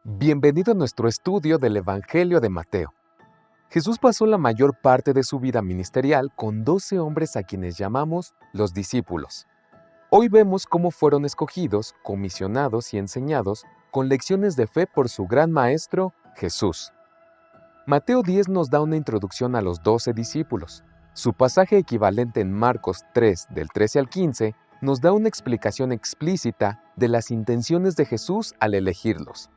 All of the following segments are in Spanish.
Bienvenido a nuestro estudio del Evangelio de Mateo. Jesús pasó la mayor parte de su vida ministerial con 12 hombres a quienes llamamos los discípulos. Hoy vemos cómo fueron escogidos, comisionados y enseñados con lecciones de fe por su gran maestro, Jesús. Mateo 10 nos da una introducción a los 12 discípulos. Su pasaje equivalente en Marcos 3, del 13 al 15, nos da una explicación explícita de las intenciones de Jesús al elegirlos.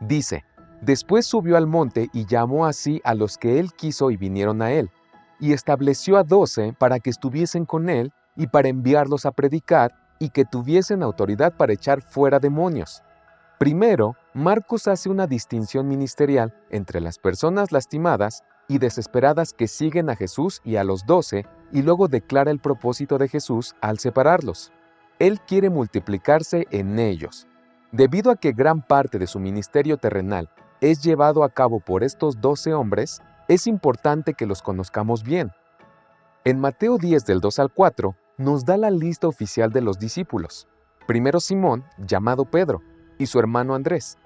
Dice, después subió al monte y llamó así a los que él quiso y vinieron a él, y estableció a 12 para que estuviesen con él y para enviarlos a predicar y que tuviesen autoridad para echar fuera demonios. Primero, Marcos hace una distinción ministerial entre las personas lastimadas y desesperadas que siguen a Jesús y a los 12, y luego declara el propósito de Jesús al separarlos. Él quiere multiplicarse en ellos. Debido a que gran parte de su ministerio terrenal es llevado a cabo por estos 12 hombres, es importante que los conozcamos bien. En Mateo 10 del 2 al 4 nos da la lista oficial de los discípulos. Primero Simón, llamado Pedro, y su hermano Andrés.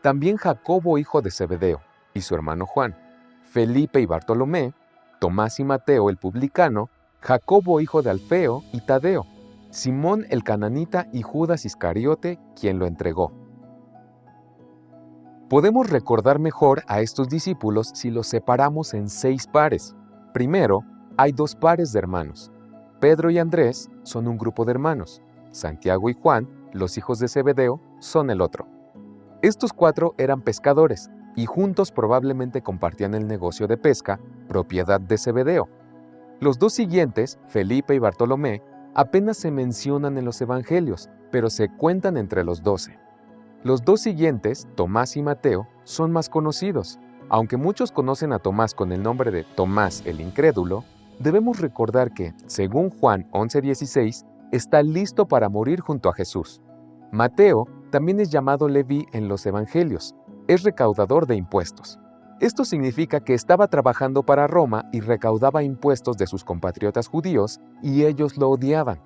También Jacobo, hijo de Zebedeo, y su hermano Juan. Felipe y Bartolomé, Tomás y Mateo el publicano, Jacobo, hijo de Alfeo, y Tadeo. Simón el cananita y Judas Iscariote, quien lo entregó. Podemos recordar mejor a estos discípulos si los separamos en 6 pares. Primero, hay 2 pares de hermanos. Pedro y Andrés son un grupo de hermanos. Santiago y Juan, los hijos de Zebedeo, son el otro. Estos 4 eran pescadores y juntos probablemente compartían el negocio de pesca, propiedad de Zebedeo. Los 2 siguientes, Felipe y Bartolomé, apenas se mencionan en los evangelios, pero se cuentan entre los 12. Los 2 siguientes, Tomás y Mateo, son más conocidos. Aunque muchos conocen a Tomás con el nombre de Tomás el Incrédulo, debemos recordar que, según Juan 11:16, está listo para morir junto a Jesús. Mateo también es llamado Leví en los evangelios, es recaudador de impuestos. Esto significa que estaba trabajando para Roma y recaudaba impuestos de sus compatriotas judíos y ellos lo odiaban.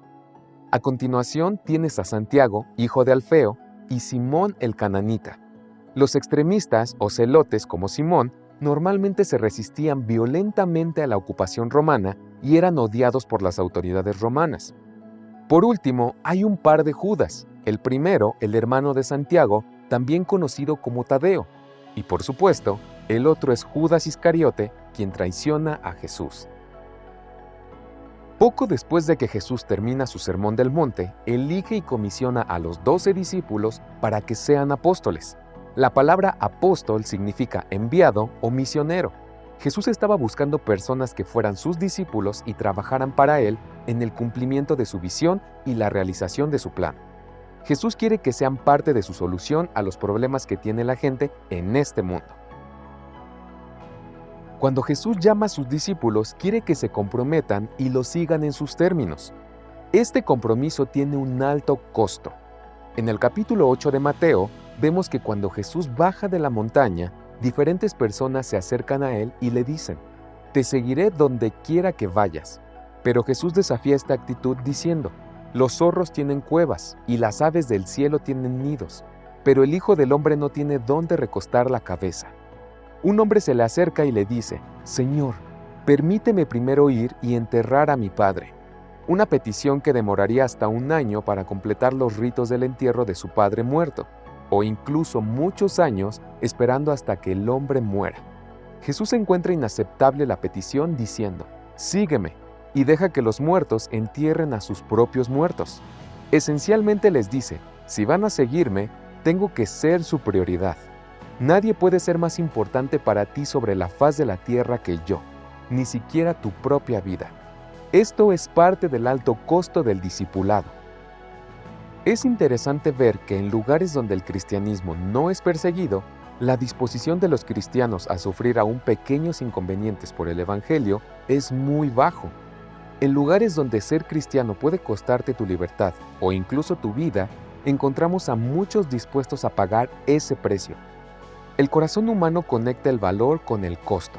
A continuación tienes a Santiago, hijo de Alfeo, y Simón el cananita. Los extremistas o celotes como Simón normalmente se resistían violentamente a la ocupación romana y eran odiados por las autoridades romanas. Por último, hay un par de Judas. El primero, el hermano de Santiago, también conocido como Tadeo. Y por supuesto, el otro es Judas Iscariote, quien traiciona a Jesús. Poco después de que Jesús termina su sermón del monte, elige y comisiona a los 12 discípulos para que sean apóstoles. La palabra apóstol significa enviado o misionero. Jesús estaba buscando personas que fueran sus discípulos y trabajaran para Él en el cumplimiento de su visión y la realización de su plan. Jesús quiere que sean parte de su solución a los problemas que tiene la gente en este mundo. Cuando Jesús llama a sus discípulos, quiere que se comprometan y lo sigan en sus términos. Este compromiso tiene un alto costo. En el capítulo 8 de Mateo, vemos que cuando Jesús baja de la montaña, diferentes personas se acercan a él y le dicen, «Te seguiré donde quiera que vayas». Pero Jesús desafía esta actitud diciendo, «Los zorros tienen cuevas y las aves del cielo tienen nidos, pero el Hijo del Hombre no tiene dónde recostar la cabeza». Un hombre se le acerca y le dice, «Señor, permíteme primero ir y enterrar a mi padre». Una petición que demoraría hasta 1 año para completar los ritos del entierro de su padre muerto, o incluso muchos años esperando hasta que el hombre muera. Jesús encuentra inaceptable la petición diciendo, «Sígueme, y deja que los muertos entierren a sus propios muertos». Esencialmente les dice, si van a seguirme, tengo que ser su prioridad. Nadie puede ser más importante para ti sobre la faz de la tierra que yo, ni siquiera tu propia vida. Esto es parte del alto costo del discipulado. Es interesante ver que en lugares donde el cristianismo no es perseguido, la disposición de los cristianos a sufrir aún pequeños inconvenientes por el Evangelio es muy bajo. En lugares donde ser cristiano puede costarte tu libertad o incluso tu vida, encontramos a muchos dispuestos a pagar ese precio. El corazón humano conecta el valor con el costo.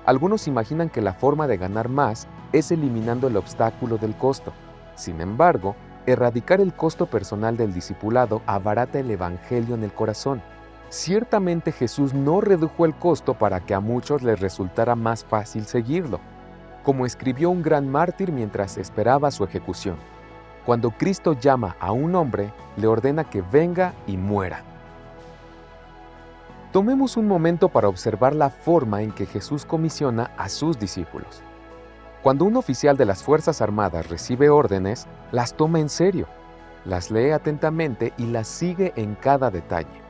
Algunos imaginan que la forma de ganar más es eliminando el obstáculo del costo. Sin embargo, erradicar el costo personal del discipulado abarata el evangelio en el corazón. Ciertamente Jesús no redujo el costo para que a muchos les resultara más fácil seguirlo, como escribió un gran mártir mientras esperaba su ejecución. Cuando Cristo llama a un hombre, le ordena que venga y muera. Tomemos un momento para observar la forma en que Jesús comisiona a sus discípulos. Cuando un oficial de las Fuerzas Armadas recibe órdenes, las toma en serio, las lee atentamente y las sigue en cada detalle.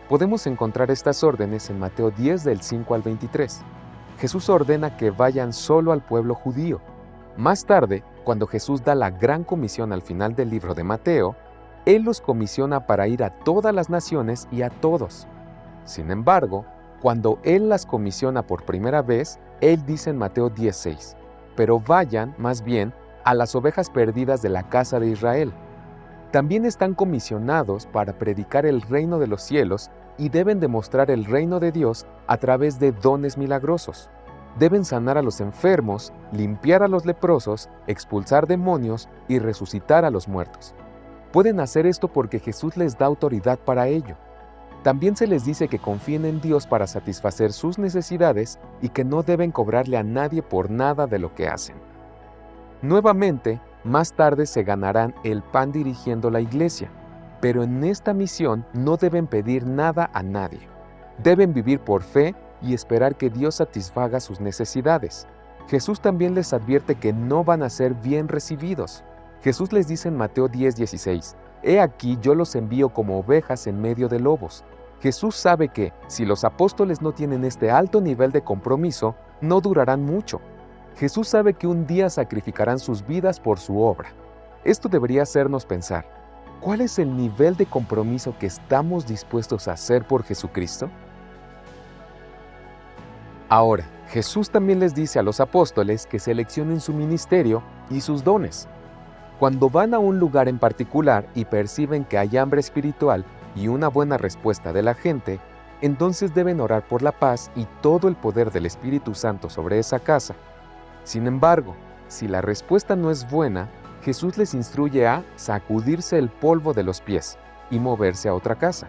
Podemos encontrar estas órdenes en Mateo 10 del 5 al 23. Jesús ordena que vayan solo al pueblo judío. Más tarde, cuando Jesús da la gran comisión al final del libro de Mateo, Él los comisiona para ir a todas las naciones y a todos. Sin embargo, cuando Él las comisiona por primera vez, Él dice en Mateo 10:6, pero vayan, más bien, a las ovejas perdidas de la casa de Israel. También están comisionados para predicar el reino de los cielos y deben demostrar el reino de Dios a través de dones milagrosos. Deben sanar a los enfermos, limpiar a los leprosos, expulsar demonios y resucitar a los muertos. Pueden hacer esto porque Jesús les da autoridad para ello. También se les dice que confíen en Dios para satisfacer sus necesidades y que no deben cobrarle a nadie por nada de lo que hacen. Nuevamente, más tarde se ganarán el pan dirigiendo la iglesia, pero en esta misión no deben pedir nada a nadie. Deben vivir por fe y esperar que Dios satisfaga sus necesidades. Jesús también les advierte que no van a ser bien recibidos. Jesús les dice en Mateo 10:16, «He aquí yo los envío como ovejas en medio de lobos». Jesús sabe que, si los apóstoles no tienen este alto nivel de compromiso, no durarán mucho. Jesús sabe que un día sacrificarán sus vidas por su obra. Esto debería hacernos pensar, ¿cuál es el nivel de compromiso que estamos dispuestos a hacer por Jesucristo? Ahora, Jesús también les dice a los apóstoles que seleccionen su ministerio y sus dones. Cuando van a un lugar en particular y perciben que hay hambre espiritual y una buena respuesta de la gente, entonces deben orar por la paz y todo el poder del Espíritu Santo sobre esa casa. Sin embargo, si la respuesta no es buena, Jesús les instruye a sacudirse el polvo de los pies y moverse a otra casa.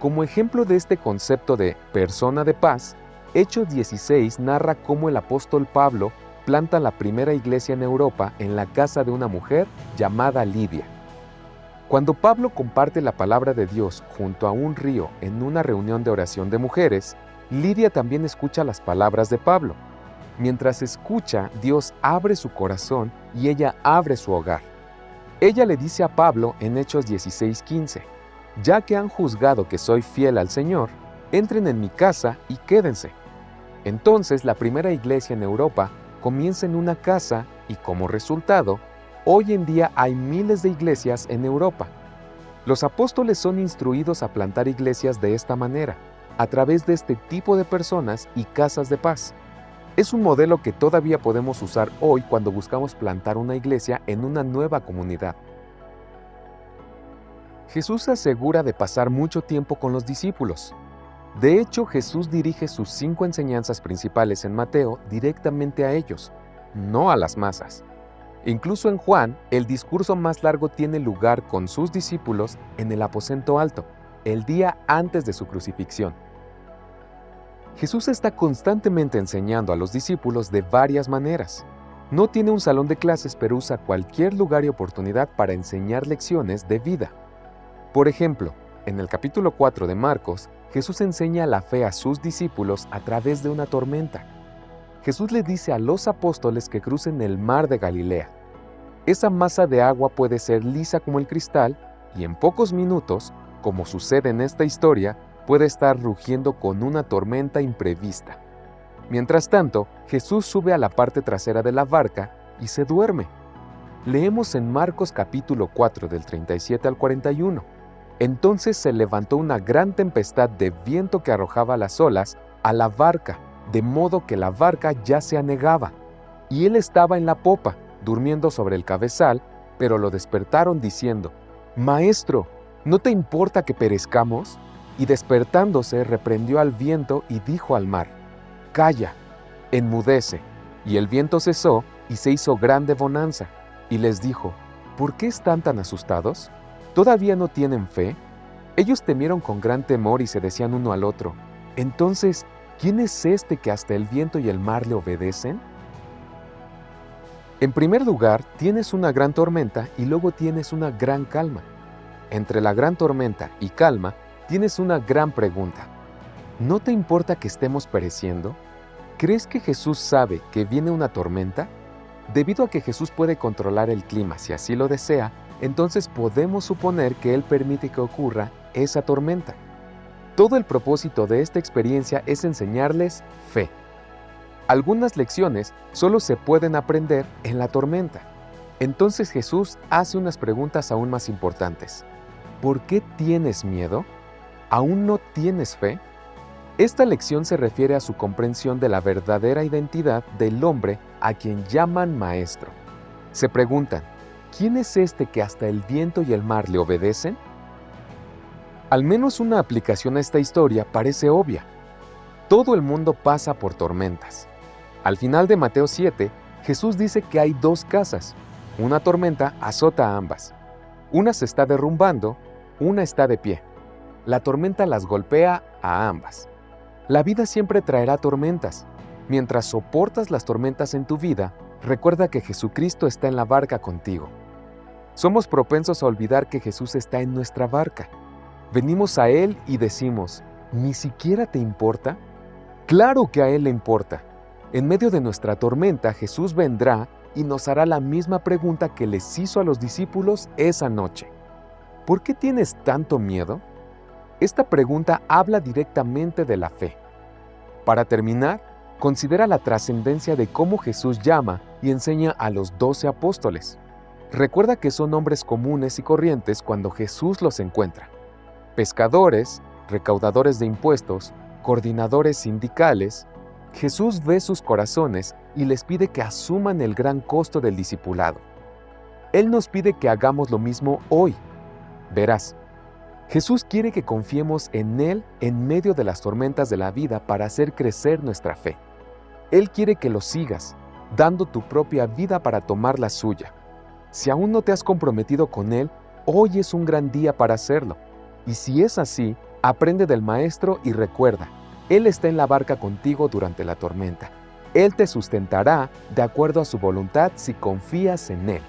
Como ejemplo de este concepto de persona de paz, Hechos 16 narra cómo el apóstol Pablo planta la primera iglesia en Europa en la casa de una mujer llamada Lidia. Cuando Pablo comparte la palabra de Dios junto a un río en una reunión de oración de mujeres, Lidia también escucha las palabras de Pablo. Mientras escucha, Dios abre su corazón y ella abre su hogar. Ella le dice a Pablo en Hechos 16:15, «Ya que han juzgado que soy fiel al Señor, entren en mi casa y quédense». Entonces la primera iglesia en Europa comienza en una casa y como resultado, hoy en día hay miles de iglesias en Europa. Los apóstoles son instruidos a plantar iglesias de esta manera, a través de este tipo de personas y casas de paz. Es un modelo que todavía podemos usar hoy cuando buscamos plantar una iglesia en una nueva comunidad. Jesús se asegura de pasar mucho tiempo con los discípulos. De hecho, Jesús dirige sus 5 enseñanzas principales en Mateo directamente a ellos, no a las masas. Incluso en Juan, el discurso más largo tiene lugar con sus discípulos en el aposento alto, el día antes de su crucifixión. Jesús está constantemente enseñando a los discípulos de varias maneras. No tiene un salón de clases, pero usa cualquier lugar y oportunidad para enseñar lecciones de vida. Por ejemplo, en el capítulo 4 de Marcos, Jesús enseña la fe a sus discípulos a través de una tormenta. Jesús les dice a los apóstoles que crucen el mar de Galilea. Esa masa de agua puede ser lisa como el cristal y en pocos minutos, como sucede en esta historia, puede estar rugiendo con una tormenta imprevista. Mientras tanto, Jesús sube a la parte trasera de la barca y se duerme. Leemos en Marcos capítulo 4 del 37 al 41. Entonces se levantó una gran tempestad de viento que arrojaba las olas a la barca, de modo que la barca ya se anegaba. Y él estaba en la popa, durmiendo sobre el cabezal, pero lo despertaron diciendo, «Maestro, ¿no te importa que perezcamos?» Y despertándose reprendió al viento y dijo al mar, «Calla, enmudece». Y el viento cesó y se hizo grande bonanza. Y les dijo, «¿Por qué están tan asustados? ¿Todavía no tienen fe?». Ellos temieron con gran temor y se decían uno al otro: entonces, ¿quién es este que hasta el viento y el mar le obedecen? En primer lugar, tienes una gran tormenta y luego tienes una gran calma. Entre la gran tormenta y calma, tienes una gran pregunta. ¿No te importa que estemos pereciendo? ¿Crees que Jesús sabe que viene una tormenta? Debido a que Jesús puede controlar el clima si así lo desea, entonces podemos suponer que Él permite que ocurra esa tormenta. Todo el propósito de esta experiencia es enseñarles fe. Algunas lecciones solo se pueden aprender en la tormenta. Entonces Jesús hace unas preguntas aún más importantes. ¿Por qué tienes miedo? ¿Aún no tienes fe? Esta lección se refiere a su comprensión de la verdadera identidad del hombre a quien llaman maestro. Se preguntan: ¿quién es este que hasta el viento y el mar le obedecen? Al menos una aplicación a esta historia parece obvia. Todo el mundo pasa por tormentas. Al final de Mateo 7, Jesús dice que hay dos casas. Una tormenta azota a ambas. Una se está derrumbando, una está de pie. La tormenta las golpea a ambas. La vida siempre traerá tormentas. Mientras soportas las tormentas en tu vida, recuerda que Jesucristo está en la barca contigo. Somos propensos a olvidar que Jesús está en nuestra barca. Venimos a Él y decimos: ¿ni siquiera te importa? ¡Claro que a Él le importa! En medio de nuestra tormenta, Jesús vendrá y nos hará la misma pregunta que les hizo a los discípulos esa noche. ¿Por qué tienes tanto miedo? Esta pregunta habla directamente de la fe. Para terminar, considera la trascendencia de cómo Jesús llama y enseña a los 12 apóstoles. Recuerda que son hombres comunes y corrientes cuando Jesús los encuentra. Pescadores, recaudadores de impuestos, coordinadores sindicales. Jesús ve sus corazones y les pide que asuman el gran costo del discipulado. Él nos pide que hagamos lo mismo hoy. Verás, Jesús quiere que confiemos en Él en medio de las tormentas de la vida para hacer crecer nuestra fe. Él quiere que lo sigas, dando tu propia vida para tomar la suya. Si aún no te has comprometido con Él, hoy es un gran día para hacerlo. Y si es así, aprende del Maestro y recuerda: Él está en la barca contigo durante la tormenta. Él te sustentará de acuerdo a su voluntad si confías en Él.